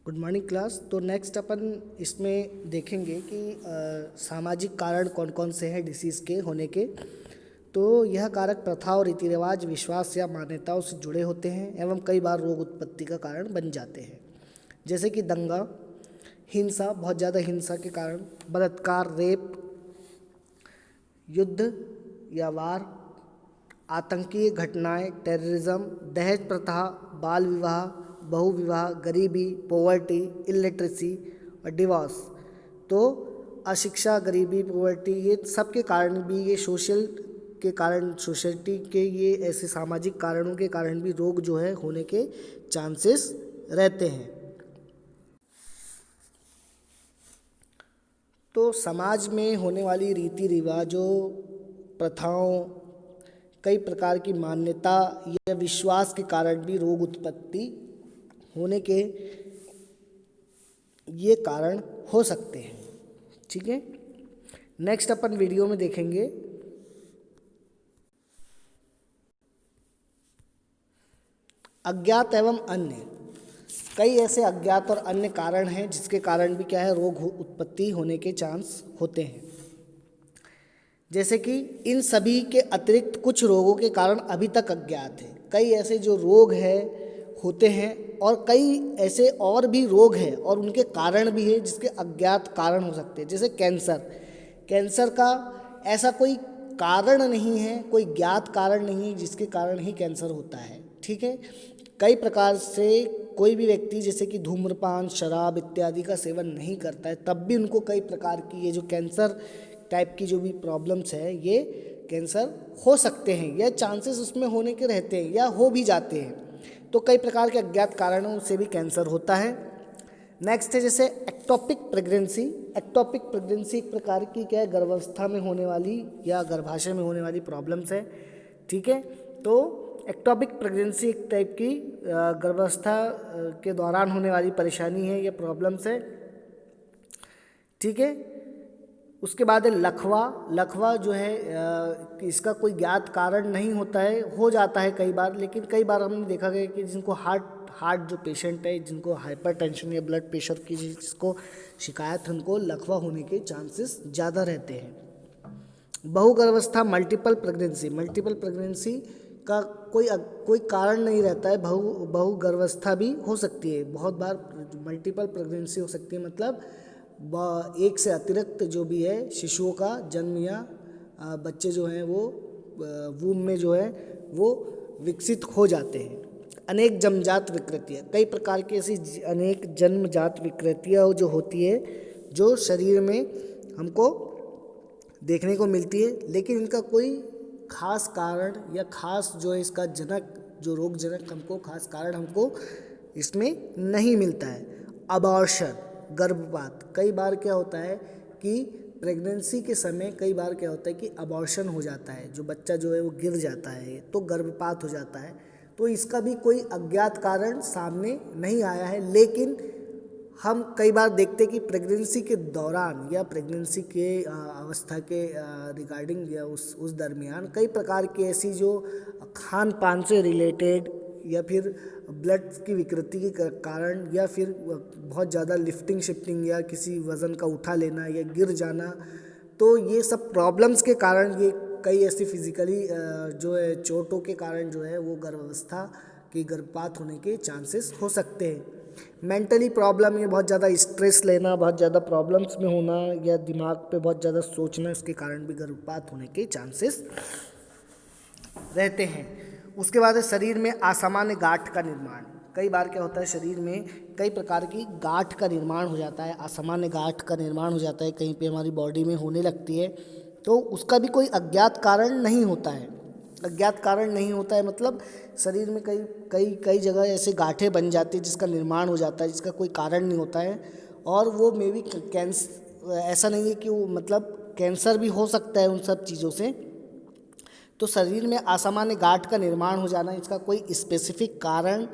Good morning class. तो next अपन इसमें देखेंगे कि सामाजिक कारण कौन कौन से हैं डिसीज़ के होने के। तो यह कारक प्रथा और रीति रिवाज, विश्वास या मान्यताओं से जुड़े होते हैं एवं कई बार रोग उत्पत्ति का कारण बन जाते हैं, जैसे कि दंगा, हिंसा, बहुत ज़्यादा हिंसा के कारण, बलात्कार, रेप, युद्ध या वार, आतंकी घटनाएं, टेररिज्म, दहेज प्रथा, बाल विवाह, बहु विवाह, गरीबी, पॉवर्टी, इलिटरेसी और डिवोर्स। तो अशिक्षा, गरीबी, पॉवर्टी, ये सब के कारण भी, ये सोशल के कारण, सोसाइटी के ये ऐसे सामाजिक कारणों के कारण भी रोग जो है होने के चांसेस रहते हैं। तो समाज में होने वाली रीति रिवाजों, प्रथाओं, कई प्रकार की मान्यता या विश्वास के कारण भी रोग उत्पत्ति होने के ये कारण हो सकते हैं। ठीक है, नेक्स्ट अपन वीडियो में देखेंगे अज्ञात एवं अन्य। कई ऐसे अज्ञात और अन्य कारण हैं जिसके कारण भी क्या है, रोग उत्पत्ति होने के चांस होते हैं। जैसे कि इन सभी के अतिरिक्त कुछ रोगों के कारण अभी तक अज्ञात है। कई ऐसे जो रोग है होते हैं और कई ऐसे और भी रोग हैं और उनके कारण भी है जिसके अज्ञात कारण हो सकते हैं। जैसे कैंसर, कैंसर का ऐसा कोई कारण नहीं है, कोई ज्ञात कारण नहीं जिसके कारण ही कैंसर होता है। ठीक है, कई प्रकार से कोई भी व्यक्ति जैसे कि धूम्रपान, शराब इत्यादि का सेवन नहीं करता है, तब भी उनको कई प्रकार की ये जो कैंसर टाइप की जो भी प्रॉब्लम्स है, ये कैंसर हो सकते हैं या चांसेस उसमें होने के रहते हैं या हो भी जाते हैं। तो कई प्रकार के अज्ञात कारणों से भी कैंसर होता है। नेक्स्ट है जैसे एक्टोपिक प्रेगनेंसी। एक्टोपिक प्रेगनेंसी एक प्रकार की क्या है, गर्भावस्था में होने वाली या गर्भाशय में होने वाली प्रॉब्लम्स है। ठीक है, तो एक्टोपिक प्रेगनेंसी एक टाइप की गर्भावस्था के दौरान होने वाली परेशानी है या प्रॉब्लम्स है। ठीक है, उसके बाद है लकवा। लकवा जो है इसका कोई ज्ञात कारण नहीं होता है, हो जाता है कई बार, लेकिन कई बार हमने देखा गया कि जिनको हार्ट जो पेशेंट है, जिनको हाइपरटेंशन या ब्लड प्रेशर की जिसको शिकायत है, उनको लकवा होने के चांसेस ज़्यादा रहते हैं। बहुगर्भावस्था, मल्टीपल प्रेगनेंसी। मल्टीपल प्रेगनेंसी का कोई कारण नहीं रहता है, बहुगर्भावस्था भी हो सकती है। बहुत बार मल्टीपल प्रेगनेंसी हो सकती है, मतलब एक से अतिरिक्त जो भी है शिशुओं का जन्म या बच्चे जो हैं वो वूम में जो है वो विकसित हो जाते हैं। अनेक जन्मजात विकृतियाँ, कई प्रकार की ऐसी अनेक जन्मजात विकृतियाँ जो होती है, जो शरीर में हमको देखने को मिलती है, लेकिन इनका कोई खास कारण या खास जो है इसका जनक, जो रोग जनक हमको खास कारण हमको इसमें नहीं मिलता है। अबॉर्शन, गर्भपात। कई बार क्या होता है कि प्रेगनेंसी के समय कई बार क्या होता है कि अबॉर्शन हो जाता है, जो बच्चा जो है वो गिर जाता है, तो गर्भपात हो जाता है। तो इसका भी कोई अज्ञात कारण सामने नहीं आया है, लेकिन हम कई बार देखते हैं कि प्रेगनेंसी के दौरान या प्रेगनेंसी के अवस्था के रिगार्डिंग या उस दरमियान कई प्रकार की ऐसी जो खान पान से रिलेटेड या फिर ब्लड की विकृति के कारण या फिर बहुत ज़्यादा लिफ्टिंग शिफ्टिंग या किसी वज़न का उठा लेना या गिर जाना, तो ये सब प्रॉब्लम्स के कारण, ये कई ऐसी फिजिकली जो है चोटों के कारण जो है वो गर्भावस्था की गर्भपात होने के चांसेस हो सकते हैं। मेंटली प्रॉब्लम, ये बहुत ज़्यादा स्ट्रेस लेना, बहुत ज़्यादा प्रॉब्लम्स में होना या दिमाग पे बहुत ज़्यादा सोचना, इसके कारण भी गर्भपात होने के चांसेस रहते हैं। उसके बाद है शरीर में असामान्य गांठ का निर्माण। कई बार क्या होता है, शरीर में कई प्रकार की गांठ का निर्माण हो जाता है, असामान्य गांठ का निर्माण हो जाता है, कहीं पे हमारी बॉडी में होने लगती है। तो उसका भी कोई अज्ञात कारण नहीं होता है। अज्ञात कारण नहीं होता है मतलब शरीर में कई कई कई जगह ऐसे गांठें बन जाती है जिसका निर्माण हो जाता है, जिसका कोई कारण नहीं होता है। और वो मे बी ऐसा नहीं है कि वो मतलब कैंसर भी हो सकता है उन सब चीज़ों से। तो शरीर में असामान्य गांठ का निर्माण हो जाना, इसका कोई स्पेसिफिक कारण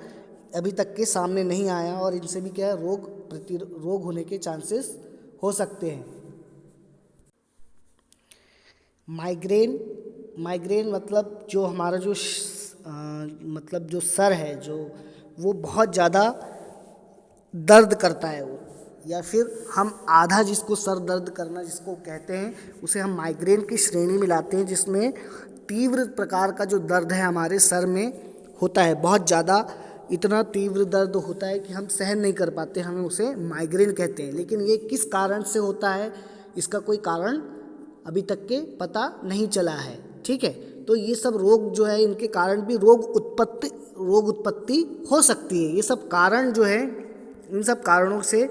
अभी तक के सामने नहीं आया और इनसे भी क्या है, रोग होने के चांसेस हो सकते हैं। माइग्रेन मतलब जो हमारा जो मतलब जो सर है, जो वो बहुत ज़्यादा दर्द करता है वो, या फिर हम आधा जिसको सर दर्द करना जिसको कहते हैं उसे हम माइग्रेन की श्रेणी में लाते हैं, जिसमें तीव्र प्रकार का जो दर्द है हमारे सर में होता है, बहुत ज़्यादा इतना तीव्र दर्द होता है कि हम सहन नहीं कर पाते, हमें उसे माइग्रेन कहते हैं। लेकिन ये किस कारण से होता है इसका कोई कारण अभी तक के पता नहीं चला है, ठीक है। तो ये सब रोग जो है इनके कारण भी रोग उत्पत्ति हो सकती है। ये सब कारण जो है इन सब कारणों से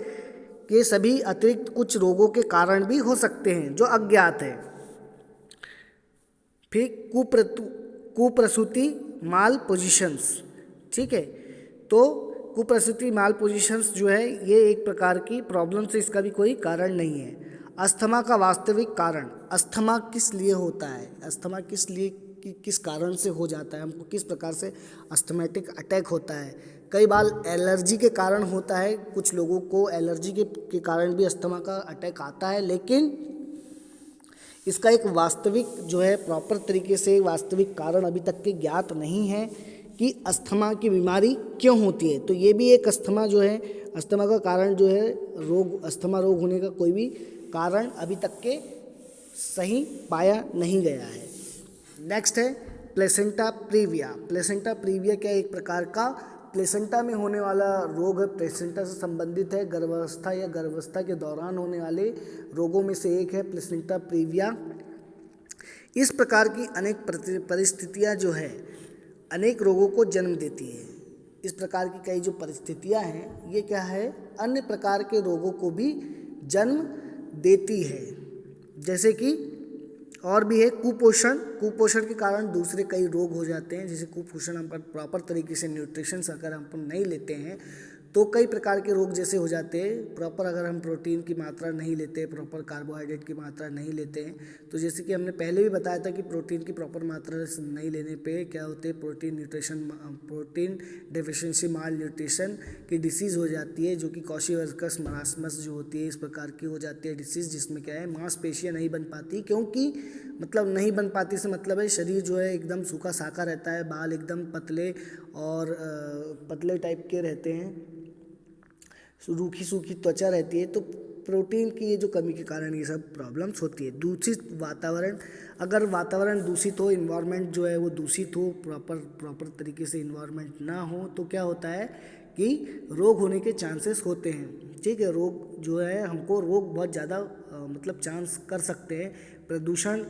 ये सभी अतिरिक्त कुछ रोगों के कारण भी हो सकते हैं जो अज्ञात है। फिर कुप्रसूति माल पोजिशंस, ठीक है। तो कुप्रसूति माल पोजिशंस जो है ये एक प्रकार की प्रॉब्लम से इसका भी कोई कारण नहीं है। अस्थमा का वास्तविक कारण, अस्थमा किस लिए होता है, अस्थमा किस लिए किस कारण से हो जाता है, हमको किस प्रकार से अस्थमेटिक अटैक होता है। कई बार एलर्जी के कारण होता है, कुछ लोगों को एलर्जी के कारण भी अस्थमा का अटैक आता है, लेकिन इसका एक वास्तविक जो है प्रॉपर तरीके से वास्तविक कारण अभी तक के ज्ञात नहीं है कि अस्थमा की बीमारी क्यों होती है। तो ये भी एक अस्थमा जो है, अस्थमा का कारण जो है रोग, अस्थमा रोग होने का कोई भी कारण अभी तक के सही पाया नहीं गया है। नेक्स्ट है प्लेसेंटा प्रीविया। प्लेसेंटा प्रीविया क्या एक प्रकार का प्लेसेंटा में होने वाला रोग है, प्लेसेंटा से संबंधित है, गर्भावस्था या गर्भावस्था के दौरान होने वाले रोगों में से एक है प्लेसेंटा प्रीविया। इस प्रकार की अनेक परिस्थितियां जो है अनेक रोगों को जन्म देती है। इस प्रकार की कई जो परिस्थितियां हैं ये क्या है, अन्य प्रकार के रोगों को भी जन्म देती है। जैसे कि और भी है कुपोषण, कुपोषण के कारण दूसरे कई रोग हो जाते हैं। जैसे कुपोषण हम प्रॉपर तरीके से न्यूट्रिशन अगर हम नहीं लेते हैं तो कई प्रकार के रोग जैसे हो जाते हैं। प्रॉपर अगर हम प्रोटीन की मात्रा नहीं लेते, प्रॉपर कार्बोहाइड्रेट की मात्रा नहीं लेते हैं, तो जैसे कि हमने पहले भी बताया था कि प्रोटीन की प्रॉपर मात्रा नहीं लेने पे क्या होते हैं, प्रोटीन डेफिशिएंसी माल न्यूट्रिशन की डिसीज़ हो जाती है, जो कि क्वाशीवर्कस मरासमस जो होती है इस प्रकार की हो जाती है डिसीज़, जिसमें क्या है मांसपेशियाँ नहीं बन पाती। क्योंकि मतलब नहीं बन पाती से मतलब है शरीर जो है एकदम सूखा साखा रहता है, बाल एकदम पतले और पतले टाइप के रहते हैं, रूखी सूखी त्वचा रहती है। तो प्रोटीन की ये जो कमी के कारण ये सब प्रॉब्लम्स होती है। दूषित वातावरण, अगर वातावरण दूषित हो, इन्वायरमेंट जो है वो दूषित हो, प्रॉपर तरीके से इन्वायरमेंट ना हो, तो क्या होता है कि रोग होने के चांसेस होते हैं, ठीक है। रोग जो है हमको रोग बहुत ज़्यादा मतलब चांस कर सकते हैं। प्रदूषण,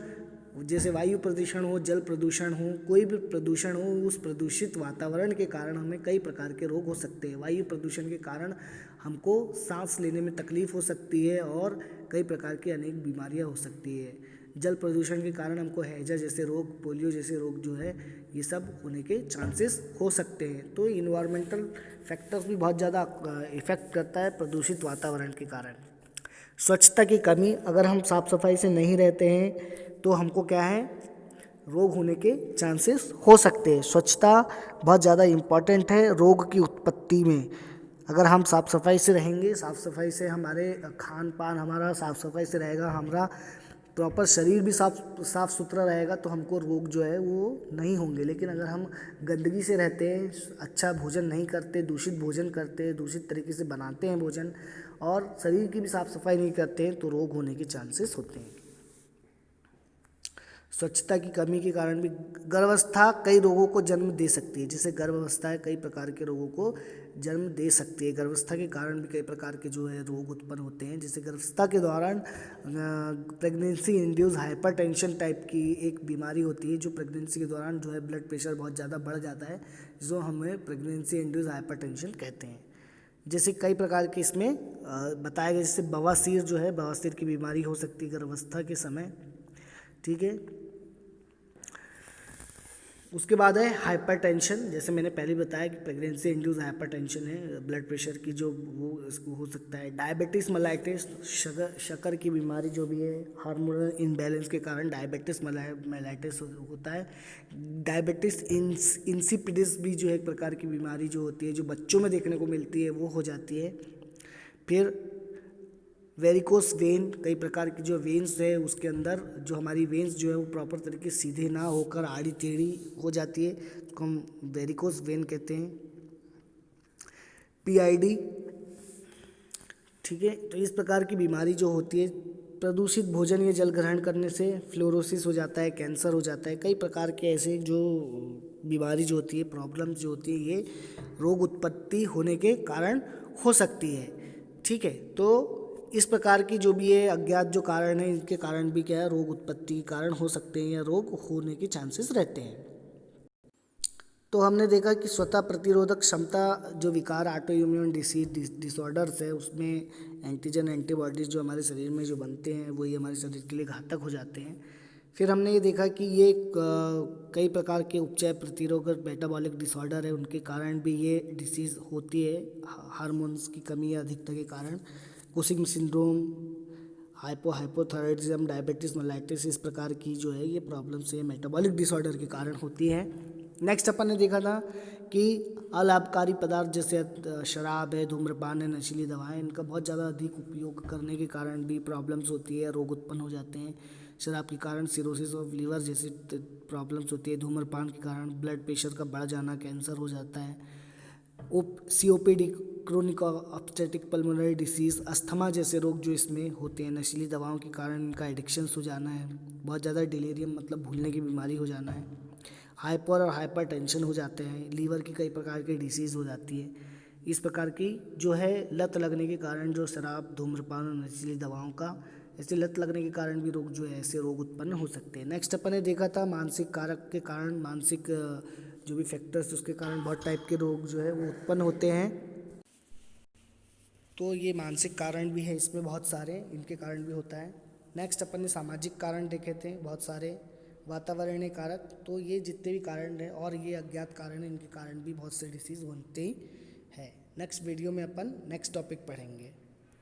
जैसे वायु प्रदूषण हो, जल प्रदूषण हो, कोई भी प्रदूषण हो, उस प्रदूषित वातावरण के कारण हमें कई प्रकार के रोग हो सकते हैं। वायु प्रदूषण के कारण हमको सांस लेने में तकलीफ हो सकती है और कई प्रकार की अनेक बीमारियां हो सकती है। जल प्रदूषण के कारण हमको हैजा जैसे रोग, पोलियो जैसे रोग जो है ये सब होने के चांसेस हो सकते हैं। तो इन्वायरमेंटल फैक्टर्स भी बहुत ज़्यादा इफ़ेक्ट करता है प्रदूषित वातावरण के कारण। स्वच्छता की कमी, अगर हम साफ़ सफाई से नहीं रहते हैं तो हमको क्या है रोग होने के चांसेस हो सकते हैं। स्वच्छता बहुत ज़्यादा इम्पॉर्टेंट है रोग की उत्पत्ति में। अगर हम साफ़ सफाई से रहेंगे, साफ़ सफाई से हमारे खान पान हमारा साफ़ सफाई से रहेगा, हमारा प्रॉपर शरीर भी साफ़ सुथरा रहेगा, तो हमको रोग जो है वो नहीं होंगे। लेकिन अगर हम गंदगी से रहते हैं, अच्छा भोजन नहीं करते, दूषित भोजन करते हैं, दूषित तरीके से बनाते हैं भोजन और शरीर की भी साफ़ सफाई नहीं करते हैं, तो रोग होने के चांसेस होते हैं। स्वच्छता की कमी के कारण भी गर्भावस्था कई रोगों को जन्म दे सकती है। जैसे गर्भावस्था कई प्रकार के रोगों को जन्म दे सकती है। गर्भावस्था के कारण भी कई प्रकार के जो है रोग उत्पन्न होते हैं। जैसे गर्भावस्था के दौरान प्रेगनेंसी इंड्यूस हाइपरटेंशन टाइप की एक बीमारी होती है, जो प्रेगनेंसी के दौरान जो है ब्लड प्रेशर बहुत ज़्यादा बढ़ जाता है, जो हमें प्रेगनेंसी इंड्यूस हाइपरटेंशन कहते हैं। जैसे कई प्रकार के इसमें बताया गया, जैसे बवासीर जो है, बवासीर की बीमारी हो सकती है गर्भावस्था के समय, ठीक है। उसके बाद है हाइपरटेंशन। जैसे मैंने पहले बताया कि प्रेगनेंसी इंड्यूस हाइपरटेंशन है, ब्लड प्रेशर की जो वो इसको हो सकता है। डायबिटीज़ मेलाइटिस, शक्कर की बीमारी जो भी है, हार्मोनल इम्बैलेंस के कारण डायबिटीज़ मेलाइटिस होता है। डायबिटीज़ इंसिपिडिस भी जो है एक प्रकार की बीमारी जो होती है, जो बच्चों में देखने को मिलती है, वो हो जाती है। फिर वेरिकोस वेन, कई प्रकार की जो वेन्स है उसके अंदर जो हमारी वेन्स जो है वो प्रॉपर तरीके से सीधे ना होकर आड़ी टेढ़ी हो जाती है, तो हम वेरिकोस वेन कहते हैं। पीआईडी, ठीक है। तो इस प्रकार की बीमारी जो होती है, प्रदूषित भोजन या जल ग्रहण करने से फ्लोरोसिस हो जाता है, कैंसर हो जाता है, कई प्रकार के ऐसे जो बीमारी जो होती है, प्रॉब्लम्स जो होती है, ये रोग उत्पत्ति होने के कारण हो सकती है। ठीक है। तो इस प्रकार की जो भी है अज्ञात जो कारण है, इनके कारण भी क्या है, रोग उत्पत्ति के कारण हो सकते हैं या रोग होने के चांसेस रहते हैं। तो हमने देखा कि स्वतः प्रतिरोधक क्षमता जो विकार, ऑटो इम्यून डिसऑर्डर्स है, उसमें एंटीजन एंटीबॉडीज़ जो हमारे शरीर में जो बनते हैं वही हमारे शरीर के लिए घातक हो जाते हैं। फिर हमने ये देखा कि ये कई प्रकार के उपचार प्रतिरोधक मेटाबॉलिक डिसऑर्डर है, उनके कारण भी ये डिसीज़ होती है, हार्मोन्स की कमी या अधिकता के कारण। Cushing syndrome, hypothyroidism, diabetes mellitus, इस प्रकार की जो है ये प्रॉब्लम्स है मेटाबॉलिक डिसऑर्डर के कारण होती हैं। नेक्स्ट अपन ने देखा था कि अलाभकारी पदार्थ जैसे शराब है, धूम्रपान है, नशीली दवाएं, इनका बहुत ज़्यादा अधिक उपयोग करने के कारण भी प्रॉब्लम्स होती है, रोग उत्पन्न हो जाते हैं। शराब के कारण सिरोसिस ऑफ लीवर जैसी प्रॉब्लम्स होती है। धूम्रपान के कारण ब्लड प्रेशर का बढ़ जाना, कैंसर हो जाता है। COPD, chronic obstructive pulmonary disease, asthma जैसे रोग जो इसमें होते हैं। नशीली दवाओं के कारण इनका एडिक्शंस हो जाना है, बहुत ज़्यादा डिलीरियम मतलब भूलने की बीमारी हो जाना है। हाइपर और हाइपर टेंशन हो जाते हैं। लीवर की कई प्रकार की डिसीज़ हो जाती है। इस प्रकार की जो है लत लगने के कारण जो शराब, धूम्रपान और नशीली दवाओं का ऐसे लत लगने के कारण भी रोग जो है ऐसे रोग उत्पन्न हो सकते हैं। नेक्स्ट अपन ने देखा था मानसिक कारक के कारण, मानसिक जो भी फैक्टर्स उसके कारण बहुत टाइप के रोग जो है वो उत्पन्न होते हैं। तो ये मानसिक कारण भी है, इसमें बहुत सारे इनके कारण भी होता है। नेक्स्ट अपन ने सामाजिक कारण देखे थे बहुत सारे, वातावरणीय कारक। तो ये जितने भी कारण हैं और ये अज्ञात कारण हैं, इनके कारण भी बहुत से डिसीज़ बनते ही है। नेक्स्ट वीडियो में अपन नेक्स्ट टॉपिक पढ़ेंगे।